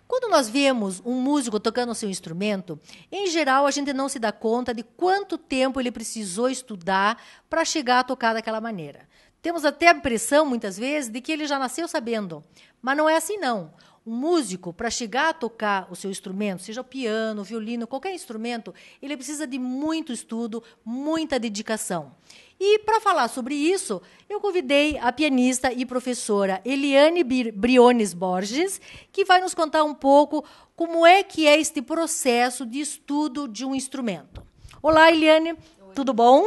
Quando nós vemos um músico tocando o seu instrumento, em geral a gente não se dá conta de quanto tempo ele precisou estudar para chegar a tocar daquela maneira. Temos até a impressão, muitas vezes, de que ele já nasceu sabendo. Mas não é assim, não. Um músico, para chegar a tocar o seu instrumento, seja o piano, o violino, qualquer instrumento, ele precisa de muito estudo, muita dedicação. E, para falar sobre isso, eu convidei a pianista e professora Eliane Briones Borges, que vai nos contar um pouco como é que é este processo de estudo de um instrumento. Olá, Eliane, tudo bom?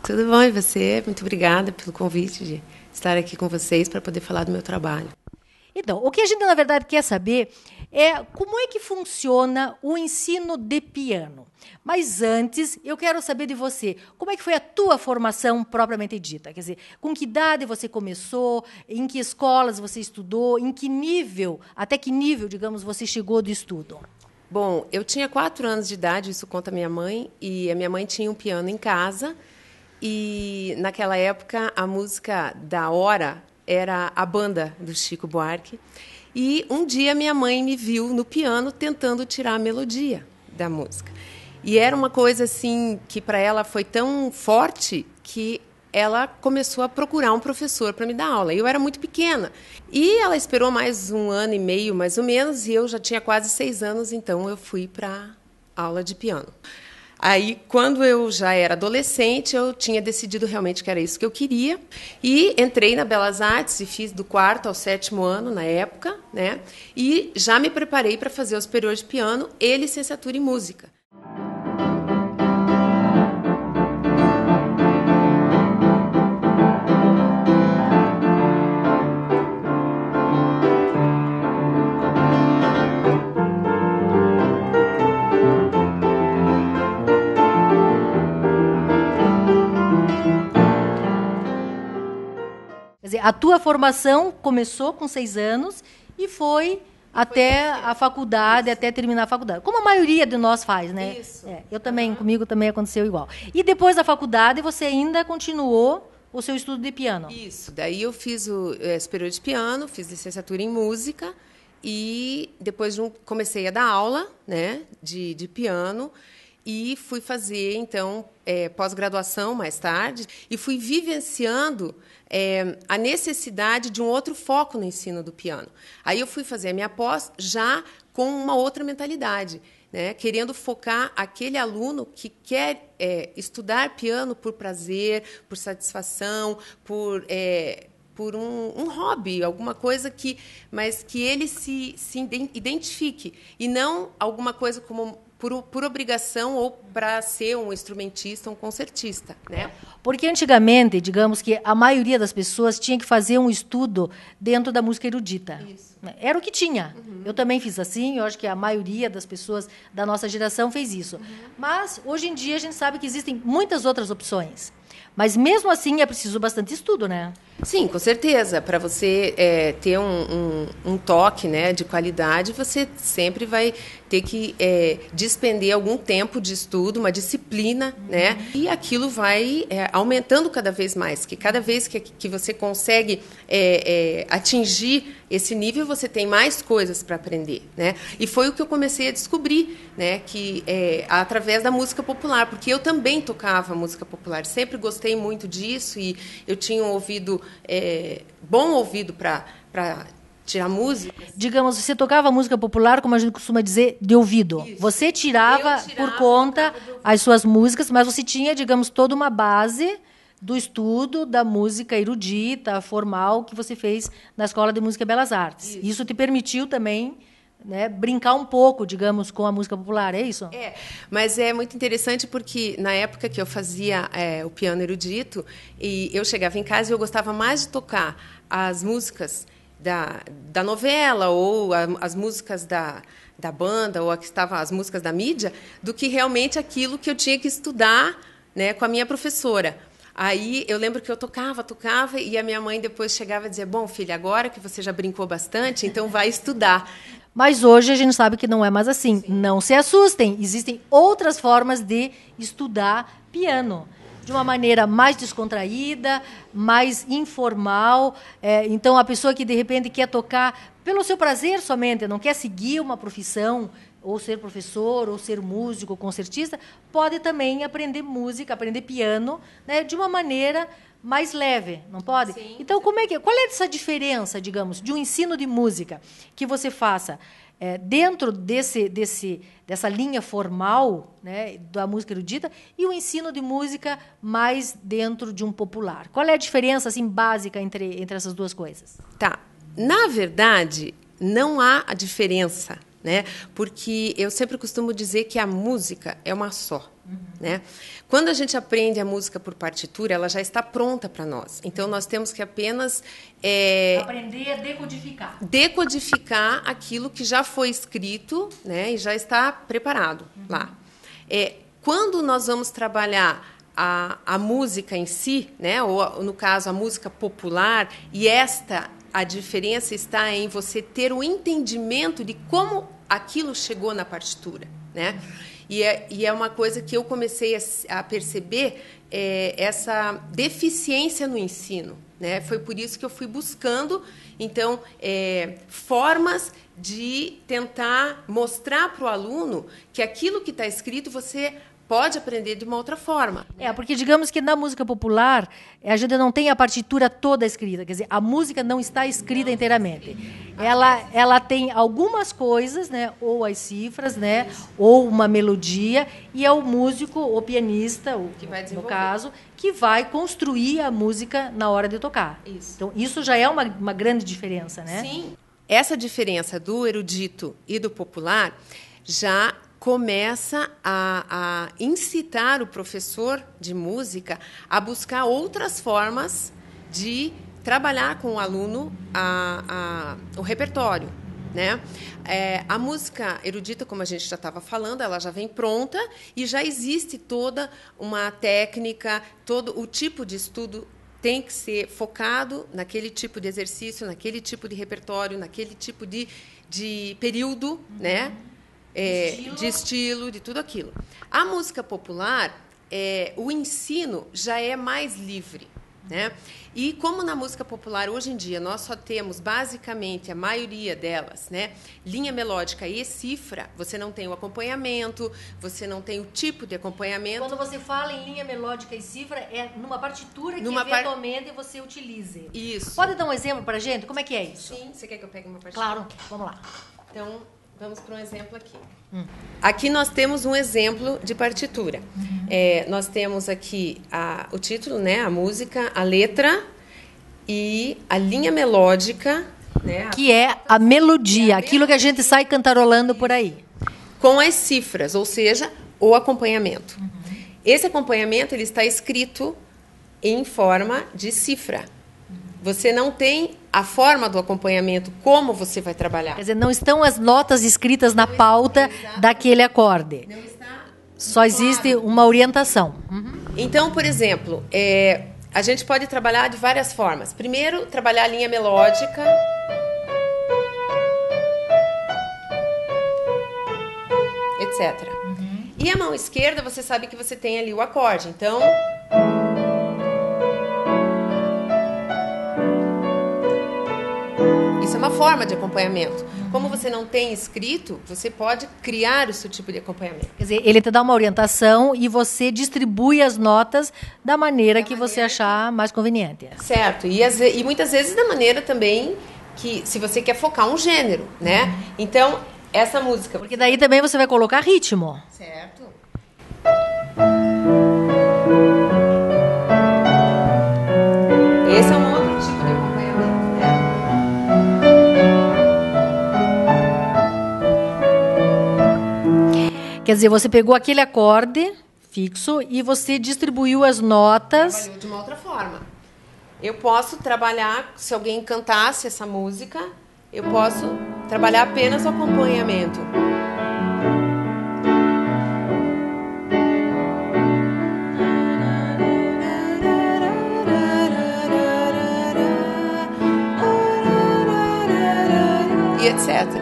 Tudo bom, e você? Muito obrigada pelo convite de estar aqui com vocês para poder falar do meu trabalho. Então, o que a gente, na verdade, quer saber é como é que funciona o ensino de piano. Mas antes, eu quero saber de você, como é que foi a tua formação propriamente dita? Quer dizer, com que idade você começou, em que escolas você estudou, em que nível, até que nível, digamos, você chegou do estudo? Bom, eu tinha 4 anos de idade, isso conta minha mãe, e a minha mãe tinha um piano em casa, e naquela época a música da hora era a banda do Chico Buarque. E um dia minha mãe me viu no piano tentando tirar a melodia da música. E era uma coisa assim que para ela foi tão forte que ela começou a procurar um professor para me dar aula. Eu era muito pequena. E ela esperou mais 1 ano e meio, mais ou menos, e eu já tinha quase 6 anos, então eu fui para a aula de piano. Aí, quando eu já era adolescente, eu tinha decidido realmente que era isso que eu queria. E entrei na Belas Artes e fiz do 4º ao 7º ano, na época, né? E já me preparei para fazer o superior de piano e licenciatura em música. A tua formação começou com 6 anos e foi até a faculdade, até terminar a faculdade. Como a maioria de nós faz, né? Isso. Eu também, comigo também aconteceu igual. E depois da faculdade, você ainda continuou o seu estudo de piano? Isso. Daí eu fiz o superior de piano, fiz licenciatura em música e depois comecei a dar aula, né, de piano. E fui fazer, então, pós-graduação mais tarde, e fui vivenciando a necessidade de um outro foco no ensino do piano. Aí eu fui fazer a minha pós já com uma outra mentalidade, né? Querendo focar aquele aluno que quer estudar piano por prazer, por satisfação, por um hobby, alguma coisa mas que ele se identifique, e não alguma coisa como por obrigação ou para ser um instrumentista, um concertista, né? Porque antigamente, digamos que a maioria das pessoas tinha que fazer um estudo dentro da música erudita. Isso. Era o que tinha. Uhum. Eu também fiz assim, eu acho que a maioria das pessoas da nossa geração fez isso. Uhum. Mas, hoje em dia, a gente sabe que existem muitas outras opções. Mas, mesmo assim, é preciso bastante estudo, né? Sim, com certeza. Para você ter um toque, né, de qualidade, você sempre vai ter que despender algum tempo de estudo, uma disciplina, né? E aquilo vai aumentando cada vez mais. Que cada vez que você consegue atingir esse nível, você tem mais coisas para aprender, né? E foi o que eu comecei a descobrir, né? Que através da música popular, porque eu também tocava música popular, sempre gostei muito disso e eu tinha um ouvido bom ouvido para tirar música. Digamos, você tocava música popular, como a gente costuma dizer, de ouvido. Isso. Você tirava por conta as suas músicas, mas você tinha, digamos, toda uma base do estudo da música erudita, formal, que você fez na Escola de Música e Belas Artes. Isso te permitiu também, né, brincar um pouco, digamos, com a música popular, é isso? Mas é muito interessante porque na época que eu fazia o piano erudito, e eu chegava em casa e eu gostava mais de tocar as músicas da novela ou as músicas da banda ou as músicas da mídia do que realmente aquilo que eu tinha que estudar, né, com a minha professora. Aí eu lembro que eu tocava e a minha mãe depois chegava e dizia: bom, filha, agora que você já brincou bastante, então vai estudar. Mas hoje a gente sabe que não é mais assim. Sim. Não se assustem, existem outras formas de estudar piano. De uma maneira mais descontraída, mais informal. Então, a pessoa que, de repente, quer tocar pelo seu prazer somente, não quer seguir uma profissão, ou ser professor, ou ser músico, concertista, pode também aprender música, aprender piano, né, de uma maneira mais leve, não pode? Sim. Então, qual é essa diferença, digamos, de um ensino de música que você faça dentro dessa linha formal, né, da música erudita, e o ensino de música mais dentro de um popular? Qual é a diferença assim, básica entre essas duas coisas? Tá. Na verdade, não há a diferença, né? Porque eu sempre costumo dizer que a música é uma só. Né? Quando a gente aprende a música por partitura, ela já está pronta para nós. Então, nós temos que apenas aprender a decodificar. Decodificar aquilo que já foi escrito, né? E já está preparado lá. Quando nós vamos trabalhar a música em si, né? Ou, no caso, a música popular, e a diferença está em você ter o entendimento de como aquilo chegou na partitura, né? E é uma coisa que eu comecei a perceber, essa deficiência no ensino, né? Foi por isso que eu fui buscando, então, formas de tentar mostrar para o aluno que aquilo que está escrito você pode aprender de uma outra forma. Porque digamos que na música popular a gente não tem a partitura toda escrita, quer dizer, a música não está escrita inteiramente. Ela tem algumas coisas, né, ou as cifras, né, ou uma melodia, e é o músico, o pianista, no caso, que vai construir a música na hora de tocar. Isso. Então, isso já é uma grande diferença, né? Sim. Essa diferença do erudito e do popular já começa a incitar o professor de música a buscar outras formas de trabalhar com o aluno o repertório, né? A música erudita, como a gente já estava falando, ela já vem pronta e já existe toda uma técnica, todo o tipo de estudo tem que ser focado naquele tipo de exercício, naquele tipo de repertório, naquele tipo de período, né? De estilo, de tudo aquilo. A música popular, o ensino já é mais livre, né? E como na música popular, hoje em dia, nós só temos, basicamente, a maioria delas, né, linha melódica e cifra, você não tem o acompanhamento, você não tem o tipo de acompanhamento. Quando você fala em linha melódica e cifra, é numa partitura que eventualmente você utilize. Isso. Pode dar um exemplo para a gente? Como é que é isso? Sim, você quer que eu pegue uma partitura? Claro, vamos lá. Então, vamos para um exemplo aqui. Aqui nós temos um exemplo de partitura. Nós temos aqui o título, né, a música, a letra e a linha melódica, né, que é a melodia, aquilo que a gente sai cantarolando por aí. Com as cifras, ou seja, o acompanhamento. Esse acompanhamento ele está escrito em forma de cifra. Você não tem a forma do acompanhamento, como você vai trabalhar. Quer dizer, não estão as notas escritas na pauta daquele acorde. Não está. Só existe uma orientação. Então, por exemplo, a gente pode trabalhar de várias formas. Primeiro, trabalhar a linha melódica. Etc. E a mão esquerda, você sabe que você tem ali o acorde. Então... isso é uma forma de acompanhamento. Como você não tem escrito, você pode criar o seu tipo de acompanhamento. Quer dizer, ele te dá uma orientação e você distribui as notas da maneira que você achar mais conveniente. Certo. E muitas vezes da maneira também que, se você quer focar um gênero, né? Então, essa música... porque daí também você vai colocar ritmo. Certo. Esse é um outro tipo de acompanhamento, né? Quer dizer, você pegou aquele acorde fixo e você distribuiu as notas. Trabalhou de uma outra forma. Eu posso trabalhar, se alguém cantasse essa música, eu posso trabalhar apenas o acompanhamento. E etc.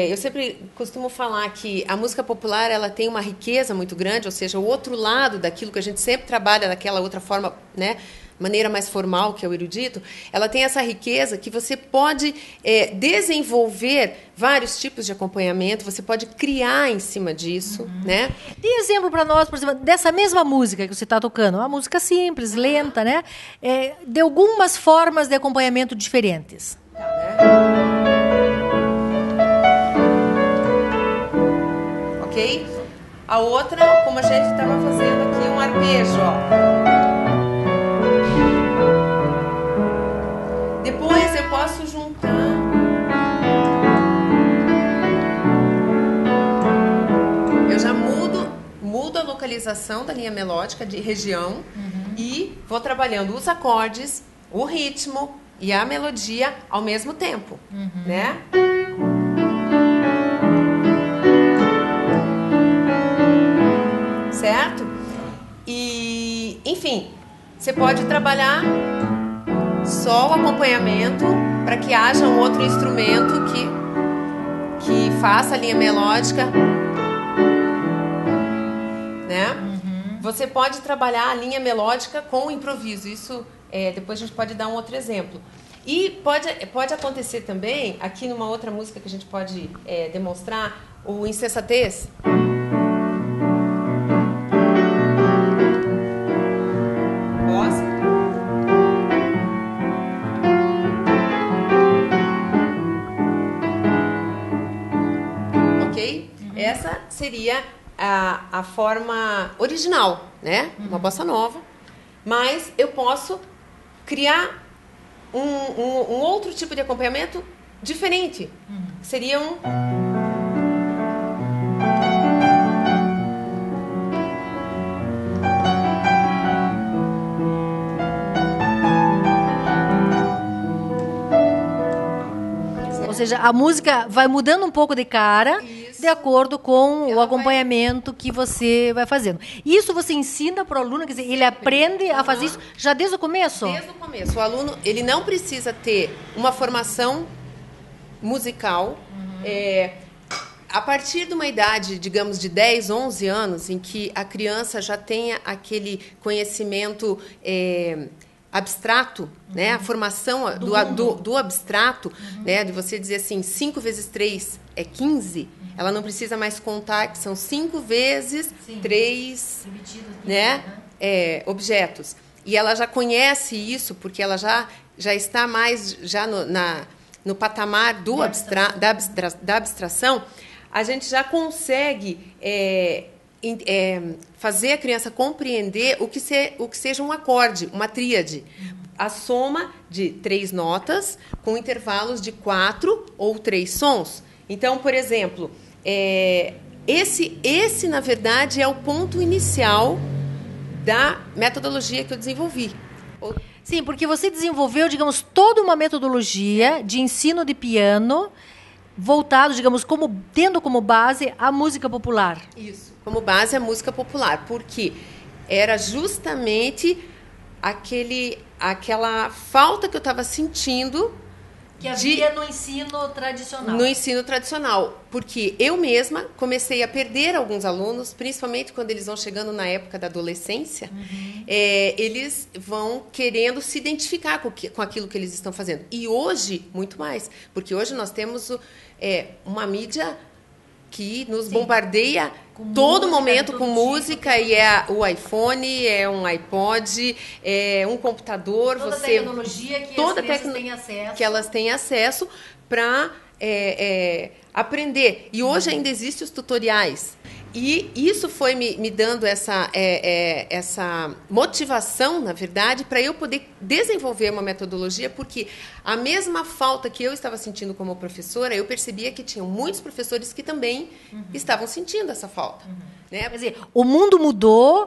Eu sempre costumo falar que a música popular ela tem uma riqueza muito grande, ou seja, o outro lado daquilo que a gente sempre trabalha daquela outra forma, né, maneira mais formal, que é o erudito, ela tem essa riqueza que você pode desenvolver vários tipos de acompanhamento, você pode criar em cima disso, né? Dê exemplo para nós, por exemplo, dessa mesma música que você está tocando, uma música simples, lenta, né? De algumas formas de acompanhamento diferentes. Ok? A outra, como a gente estava fazendo aqui, um arpejo, ó. Depois eu posso juntar. Eu já mudo a localização da linha melódica de região e vou trabalhando os acordes, o ritmo e a melodia ao mesmo tempo, né? Certo? E, enfim, você pode trabalhar só o acompanhamento para que haja um outro instrumento que faça a linha melódica, né? Você pode trabalhar a linha melódica com o improviso. Isso, depois a gente pode dar um outro exemplo. E pode acontecer também, aqui numa outra música que a gente pode demonstrar, o Insensatez. Essa seria a forma original, né? Uma bossa nova. Mas eu posso criar um outro tipo de acompanhamento diferente. Seria um... Ou seja, a música vai mudando um pouco de cara, de acordo com o acompanhamento que você vai fazendo. Isso você ensina para o aluno, quer dizer, ele aprende a fazer isso já desde o começo? Desde o começo. O aluno, ele não precisa ter uma formação musical. A partir de uma idade, digamos, de 10, 11 anos, em que a criança já tenha aquele conhecimento abstrato, né? A formação do abstrato, né? De você dizer assim, 5 vezes 3 é 15, ela não precisa mais contar que são 5 vezes 3, né? Objetos. E ela já conhece isso, porque ela já está mais no patamar da abstração. A gente já consegue fazer a criança compreender o que seja um acorde, uma tríade. A soma de 3 notas com intervalos de 4 ou 3 sons. Então, por exemplo, esse, na verdade, é o ponto inicial da metodologia que eu desenvolvi. Sim, porque você desenvolveu, digamos, toda uma metodologia de ensino de piano voltado, digamos, tendo como base a música popular. Isso, como base a música popular, porque era justamente aquela falta que eu estava sentindo que havia no ensino tradicional. No ensino tradicional, porque eu mesma comecei a perder alguns alunos, principalmente quando eles vão chegando na época da adolescência, eles vão querendo se identificar com aquilo que eles estão fazendo. E hoje, muito mais, porque hoje nós temos uma mídia que nos bombardeia todo momento com música, e o iPhone, um iPod, um computador, toda a tecnologia que as crianças têm acesso. Que elas têm acesso para aprender. E hoje ainda existem os tutoriais. E isso foi me dando essa motivação, na verdade, para eu poder desenvolver uma metodologia, porque a mesma falta que eu estava sentindo como professora, eu percebia que tinham muitos professores que também estavam sentindo essa falta. Né? Quer dizer, o mundo mudou,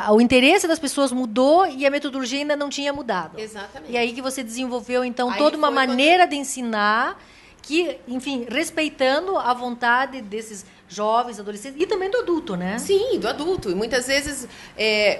o interesse das pessoas mudou e a metodologia ainda não tinha mudado. Exatamente. E aí que você desenvolveu, então, toda uma maneira de ensinar que, enfim, respeitando a vontade desses jovens, adolescentes e também do adulto, né? Sim, do adulto. E muitas vezes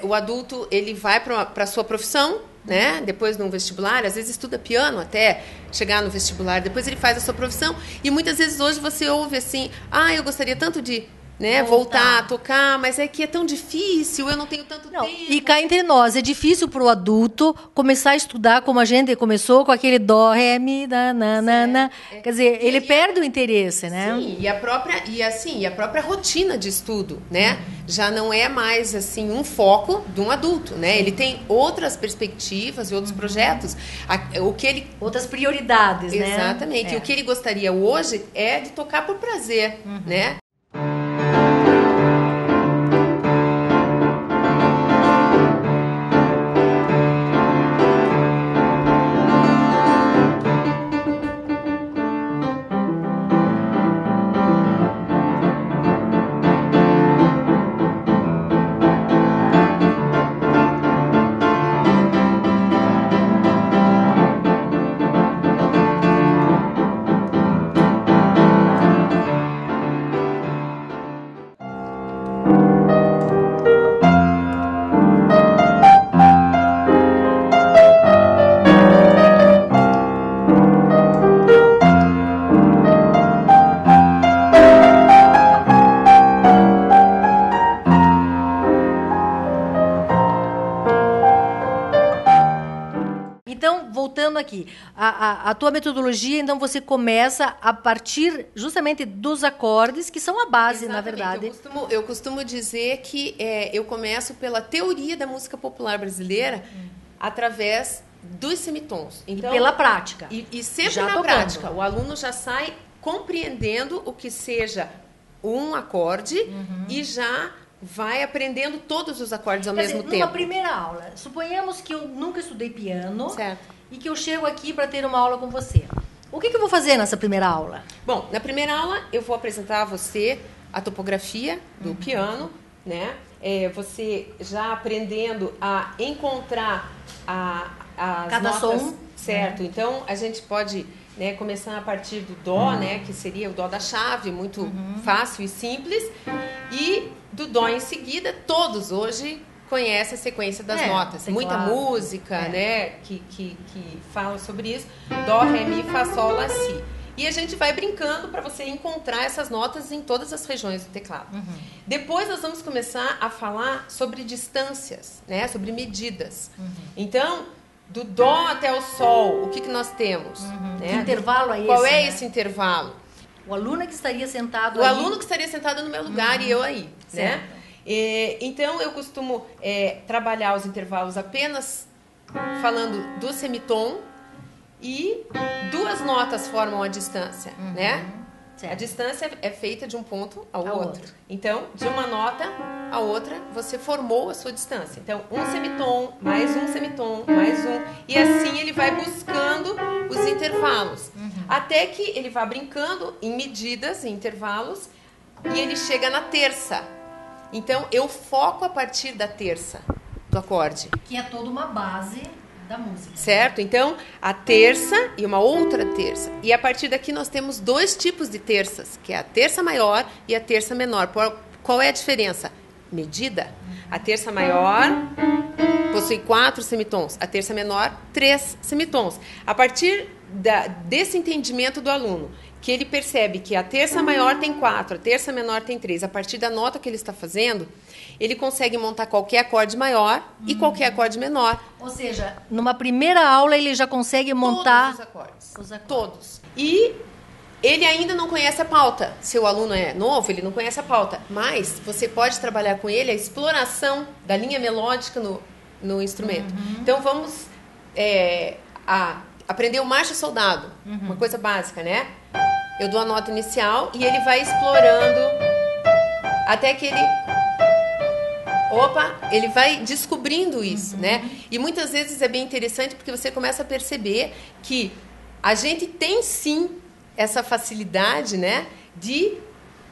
o adulto ele vai para a sua profissão, né? Depois no vestibular, às vezes estuda piano até chegar no vestibular, depois ele faz a sua profissão. E muitas vezes hoje você ouve assim, eu gostaria tanto de né, voltar a tocar, mas é que é tão difícil, eu não tenho tanto tempo. E cá entre nós, é difícil para o adulto começar a estudar como a gente começou, com aquele dó, ré, mi, na, na. Quer dizer, ele perde o interesse, né? Sim, e a própria rotina de estudo, né? Já não é mais assim um foco de um adulto, né? Ele tem outras perspectivas e outros projetos. Outras prioridades, né? Exatamente. E o que ele gostaria hoje é de tocar por prazer, né? Então, voltando aqui, a tua metodologia, então, você começa a partir justamente dos acordes, que são a base, Exatamente. na verdade. Eu costumo dizer que eu começo pela teoria da música popular brasileira através dos semitons. Então, E pela prática. E sempre Já na tocando. prática. O aluno já sai compreendendo o que seja um acorde e já vai aprendendo todos os acordes ao Quer mesmo dizer, tempo. numa primeira aula, suponhamos que eu nunca estudei piano Certo. e que eu chego aqui para ter uma aula com você. O que eu vou fazer nessa primeira aula? Bom, na primeira aula eu vou apresentar a você a topografia do piano, né? Você já aprendendo a encontrar as Cada notas, som. certo? Então a gente pode, né, começar a partir do dó, né, que seria o dó da chave, muito fácil e simples, e do dó em seguida. Todos hoje conhecem a sequência das notas. Muita música, né, que fala sobre isso. Dó, ré, mi, fá, sol, lá, si. E a gente vai brincando para você encontrar essas notas em todas as regiões do teclado. Depois nós vamos começar a falar sobre distâncias, né, sobre medidas. Então, do dó até o sol, o que nós temos? Né? Que intervalo é esse? Qual é né? esse intervalo? O aluno que estaria sentado O aí. aluno que estaria sentado no meu lugar e eu aí. Né? Certo. Então, eu costumo trabalhar os intervalos apenas falando do semitom e duas notas formam a distância, né? Certo. A distância é feita de um ponto ao outro. outro. Então, de uma nota a outra, você formou a sua distância. Então, um semitom, mais um semitom, mais um. E assim ele vai buscando os intervalos. Até que ele vai brincando em medidas, em intervalos, e ele chega na terça. Então, eu foco a partir da terça do acorde. Que é toda uma base da música. Certo? Então, a terça e uma outra terça. E a partir daqui nós temos dois tipos de terças, que é a terça maior e a terça menor. Qual é a diferença? Medida. A terça maior possui 4 semitons, a terça menor 3 semitons. A partir desse entendimento do aluno, que ele percebe que a terça maior tem 4, a terça menor tem 3, a partir da nota que ele está fazendo, ele consegue montar qualquer acorde maior e qualquer acorde menor. Ou seja, numa primeira aula ele já consegue montar Todos os acordes. os acordes. Todos. E ele ainda não conhece a pauta. Se o aluno é novo, ele não conhece a pauta. Mas você pode trabalhar com ele a exploração da linha melódica no instrumento. Então, vamos aprender o marcha soldado. Uma coisa básica, né? Eu dou a nota inicial e ele vai explorando até que ele vai descobrindo isso, né? E muitas vezes é bem interessante porque você começa a perceber que a gente tem sim essa facilidade, né, de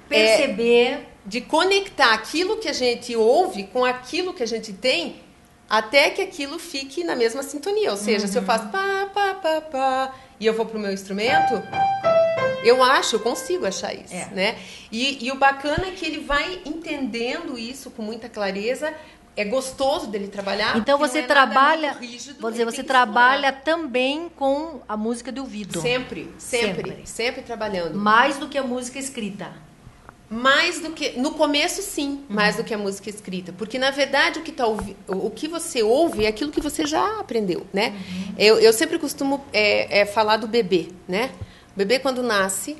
Perceber. de conectar aquilo que a gente ouve com aquilo que a gente tem, até que aquilo fique na mesma sintonia. Ou seja, se eu faço pá, pá, pá, pá, e eu vou pro meu instrumento, eu consigo achar isso, né? E o bacana é que ele vai entendendo isso com muita clareza. É gostoso dele trabalhar. Então porque você não é nada trabalha, muito rígido, vou dizer, ele você tem que trabalha também com a música de ouvido. explorar. Sempre trabalhando. Mais do que a música escrita. Mais do que no começo, sim, mais do que a música escrita, porque na verdade o que você ouve é aquilo que você já aprendeu, né? Eu sempre costumo falar do bebê, né? O bebê quando nasce,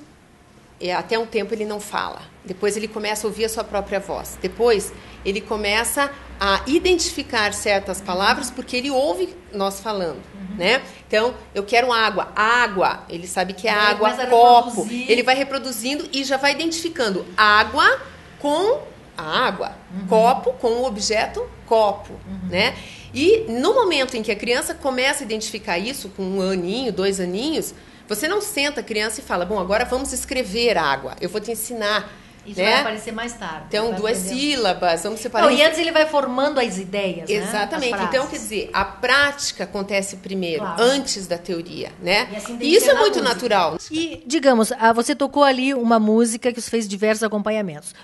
até um tempo ele não fala, depois ele começa a ouvir a sua própria voz, depois ele começa a identificar certas palavras porque ele ouve nós falando, né? Então, eu quero água, ele sabe que é água, copo, ele vai reproduzindo e já vai identificando água com a água, copo com o objeto copo, né? E no momento em que a criança começa a identificar isso, com 1 aninho, 2 aninhos, você não senta a criança e fala, bom, agora vamos escrever água, eu vou te ensinar. Isso, né? vai aparecer mais tarde. Então, 2 sílabas, vamos separar. Não, e antes ele vai formando as ideias, exatamente. Né? Então, quer dizer, a prática acontece primeiro, claro, antes da teoria, né? E, assim, e isso é muito natural. E, digamos, você tocou ali uma música que você fez diversos acompanhamentos.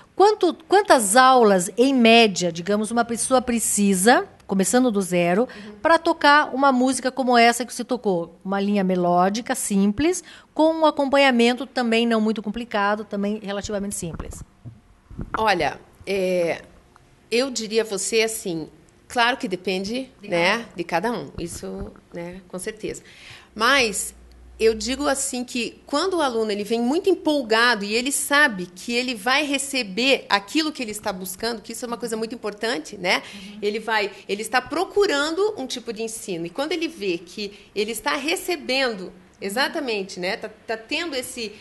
Quantas aulas, em média, digamos, uma pessoa precisa, começando do zero, para tocar uma música como essa que você tocou? Uma linha melódica, simples, com um acompanhamento também não muito complicado, também relativamente simples. Olha, eu diria a você assim, claro que depende de cada um, isso, né, com certeza. Mas eu digo assim que quando o aluno ele vem muito empolgado e ele sabe que ele vai receber aquilo que ele está buscando, que isso é uma coisa muito importante, né? Ele está procurando um tipo de ensino. E quando ele vê que ele está recebendo, exatamente, né? Tá tendo esse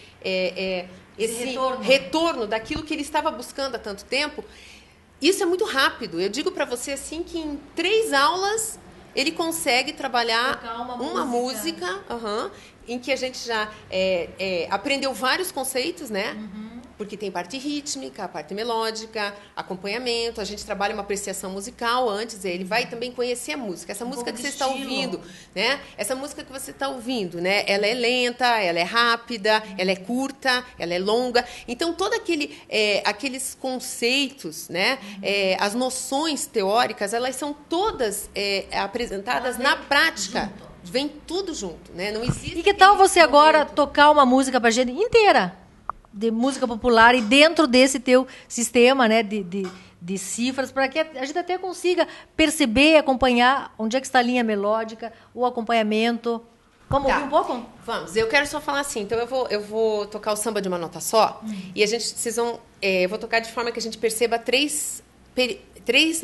retorno daquilo que ele estava buscando há tanto tempo, isso é muito rápido. Eu digo para você assim que em 3 aulas ele consegue trabalhar uma música em que a gente já aprendeu vários conceitos, né? Porque tem parte rítmica, parte melódica, acompanhamento, a gente trabalha uma apreciação musical antes, ele vai também conhecer a música. Essa música que você está ouvindo, né? Essa música que você está ouvindo, né? Ela é lenta, ela é rápida, ela é curta, ela é longa. Então, todos aqueles conceitos, né? As noções teóricas, elas são todas apresentadas na prática. Vem tudo junto, né? Não existe. E que tal você agora tocar uma música para a gente inteira? De música popular e dentro desse teu sistema, né, de cifras, para que a gente até consiga perceber, acompanhar onde é que está a linha melódica, o acompanhamento. Vamos ouvir um pouco? Vamos. Eu quero só falar assim, então eu vou tocar o samba de uma nota só e eu vou tocar de forma que a gente perceba 3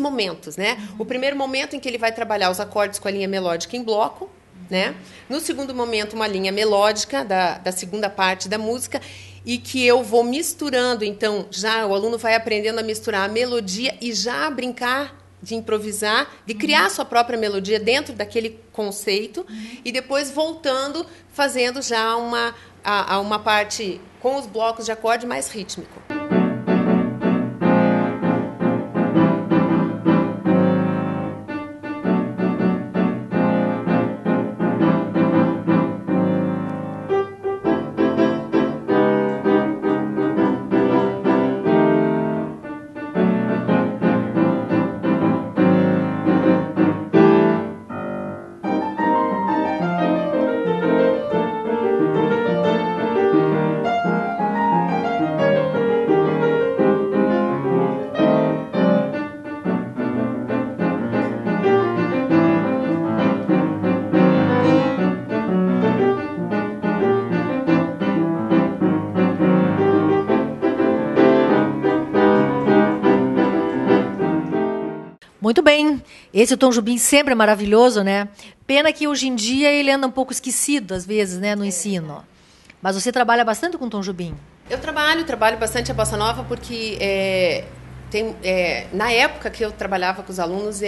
momentos, né? O primeiro momento em que ele vai trabalhar os acordes com a linha melódica em bloco, né? No segundo momento, uma linha melódica da segunda parte da música e que eu vou misturando, então, já o aluno vai aprendendo a misturar a melodia e já brincar de improvisar, de criar a sua própria melodia dentro daquele conceito e depois voltando, fazendo já uma parte com os blocos de acorde mais rítmico. Muito bem. Esse Tom Jobim sempre é maravilhoso, né? Pena que hoje em dia ele anda um pouco esquecido, às vezes, né, no ensino. Mas você trabalha bastante com Tom Jobim? Eu trabalho bastante a bossa nova porque na época que eu trabalhava com os alunos,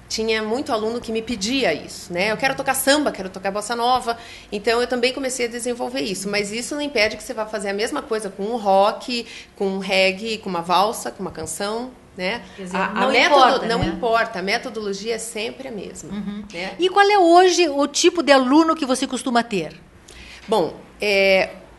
tinha muito aluno que me pedia isso, né? Eu quero tocar samba, quero tocar bossa nova. Então, eu também comecei a desenvolver isso. Mas isso não impede que você vá fazer a mesma coisa com um rock, com um reggae, com uma valsa, com uma canção, né? Quer dizer, não importa, a metodologia é sempre a mesma. Né? E qual é hoje o tipo de aluno que você costuma ter? Bom,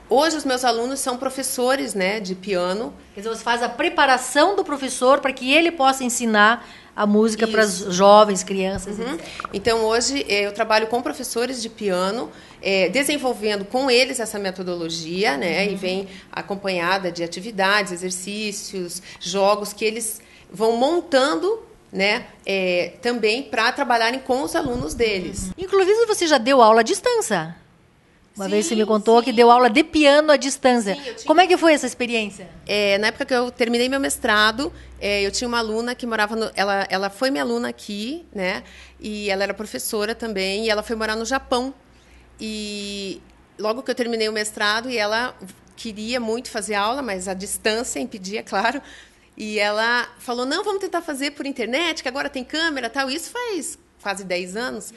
hoje os meus alunos são professores, né, de piano. Quer dizer, você faz a preparação do professor para que ele possa ensinar a música para as jovens, crianças. Etc. Então, hoje, eu trabalho com professores de piano, desenvolvendo com eles essa metodologia, né? E vem acompanhada de atividades, exercícios, jogos que eles vão montando, né? Também para trabalharem com os alunos deles. Inclusive, você já deu aula à distância. Uma vez você me contou que deu aula de piano à distância. Como é que foi essa experiência? Na época que eu terminei meu mestrado, eu tinha uma aluna que morava... Ela foi minha aluna aqui, né? E ela era professora também, e ela foi morar no Japão. E logo que eu terminei o mestrado, e ela queria muito fazer aula, mas a distância impedia, claro. E ela falou, não, vamos tentar fazer por internet, que agora tem câmera e tal. Isso faz quase 10 anos.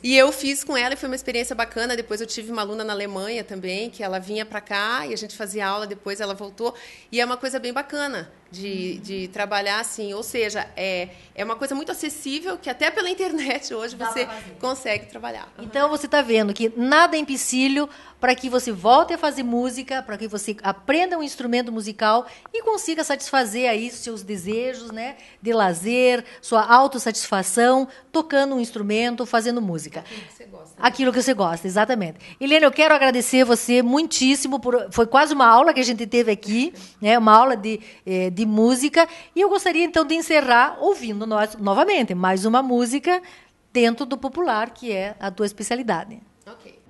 E eu fiz com ela e foi uma experiência bacana. Depois eu tive uma aluna na Alemanha também, que ela vinha para cá e a gente fazia aula, depois ela voltou. E é uma coisa bem bacana de trabalhar assim. Ou seja, é uma coisa muito acessível que até pela internet hoje você consegue trabalhar. Então você está vendo que nada é empecilho para que você volte a fazer música, para que você aprenda um instrumento musical e consiga satisfazer aí seus desejos, né, de lazer, sua autossatisfação, tocando um instrumento, fazendo música. Aquilo que você gosta. Aquilo que você gosta, exatamente. Helena, eu quero agradecer você muitíssimo. Foi quase uma aula que a gente teve aqui, né, uma aula de música. E eu gostaria, então, de encerrar ouvindo novamente mais uma música dentro do popular, que é a tua especialidade. Ok.